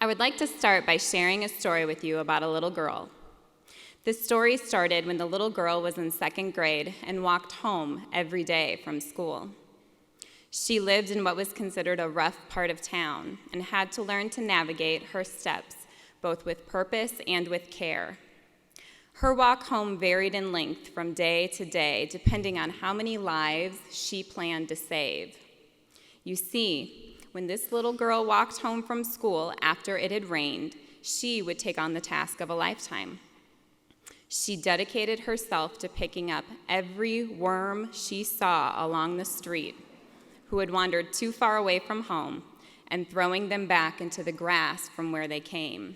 I would like to start by sharing a story with you about a little girl. This story started when the little girl was in 2nd grade and walked home every day from school. She lived in what was considered a rough part of town and had to learn to navigate her steps, both with purpose and with care. Her walk home varied in length from day to day, depending on how many lives she planned to save. You see, when this little girl walked home from school after it had rained, she would take on the task of a lifetime. She dedicated herself to picking up every worm she saw along the street who had wandered too far away from home and throwing them back into the grass from where they came.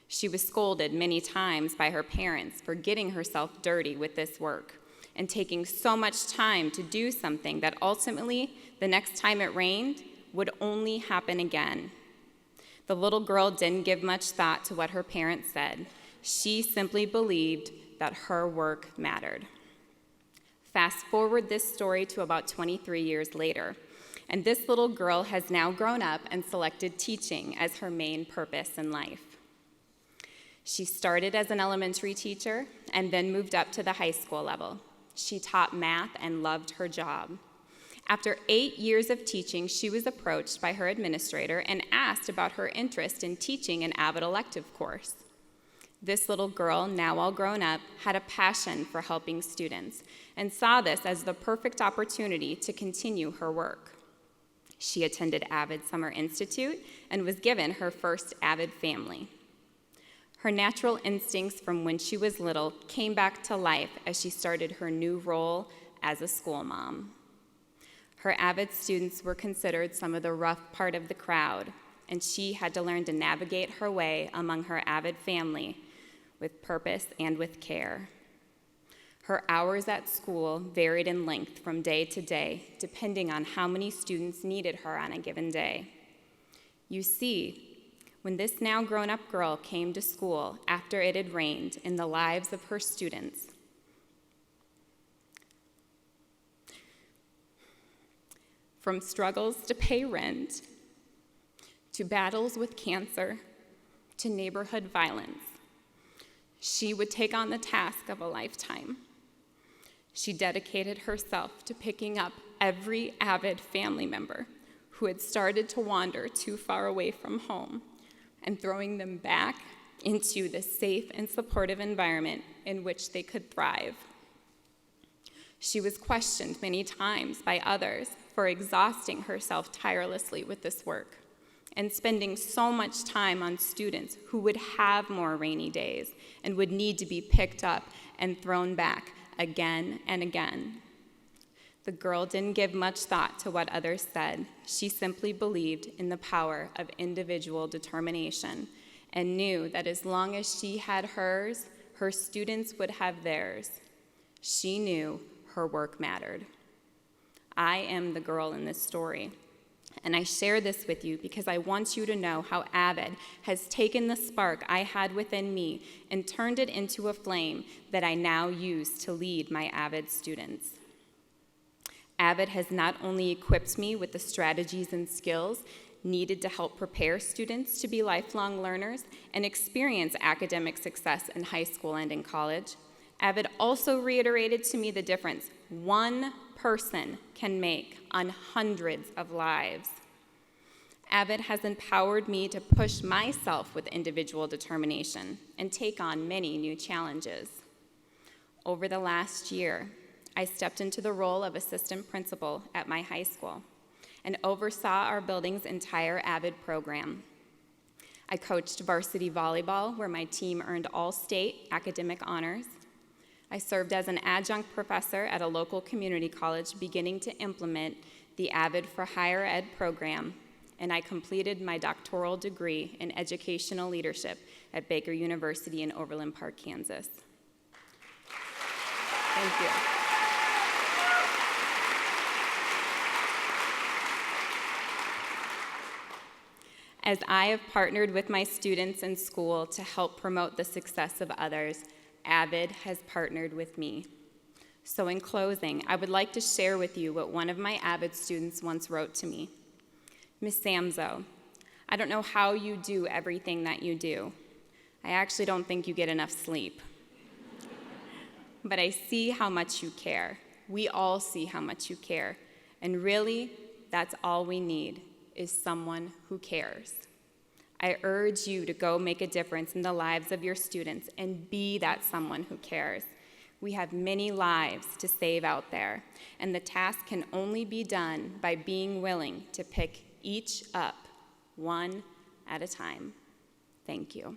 She was scolded many times by her parents for getting herself dirty with this work and taking so much time to do something that ultimately, the next time it rained, would only happen again. The little girl didn't give much thought to what her parents said. She simply believed that her work mattered. Fast forward this story to about 23 years later, and this little girl has now grown up and selected teaching as her main purpose in life. She started as an elementary teacher and then moved up to the high school level. She taught math and loved her job. After 8 years of teaching, she was approached by her administrator and asked about her interest in teaching an Avid elective course. This little girl, now all grown up, had a passion for helping students and saw this as the perfect opportunity to continue her work. She attended Avid Summer Institute and was given her first Avid family. Her natural instincts from when she was little came back to life as she started her new role as a school mom. Her Avid students were considered some of the rough part of the crowd, and she had to learn to navigate her way among her Avid family with purpose and with care. Her hours at school varied in length from day to day, depending on how many students needed her on a given day. You see, when this now grown-up girl came to school after it had rained in the lives of her students, from struggles to pay rent, to battles with cancer, to neighborhood violence, she would take on the task of a lifetime. She dedicated herself to picking up every Avid family member who had started to wander too far away from home and throwing them back into the safe and supportive environment in which they could thrive. She was questioned many times by others for exhausting herself tirelessly with this work and spending so much time on students who would have more rainy days and would need to be picked up and thrown back again and again. The girl didn't give much thought to what others said. She simply believed in the power of individual determination and knew that as long as she had hers, her students would have theirs. She knew her work mattered. I am the girl in this story, and I share this with you because I want you to know how Avid has taken the spark I had within me and turned it into a flame that I now use to lead my Avid students. Avid has not only equipped me with the strategies and skills needed to help prepare students to be lifelong learners and experience academic success in high school and in college, Avid also reiterated to me the difference one person can make on hundreds of lives. Avid has empowered me to push myself with individual determination and take on many new challenges. Over the last year, I stepped into the role of assistant principal at my high school and oversaw our building's entire Avid program. I coached varsity volleyball, where my team earned all-state academic honors. I served as an adjunct professor at a local community college beginning to implement the Avid for Higher Ed program, and I completed my doctoral degree in educational leadership at Baker University in Overland Park, Kansas. Thank you. As I have partnered with my students in school to help promote the success of others, Avid has partnered with me. So in closing, I would like to share with you what one of my Avid students once wrote to me. Ms. Zamzow, I don't know how you do everything that you do. I actually don't think you get enough sleep. But I see how much you care. We all see how much you care. And really, that's all we need, is someone who cares. I urge you to go make a difference in the lives of your students and be that someone who cares. We have many lives to save out there, and the task can only be done by being willing to pick each up one at a time. Thank you.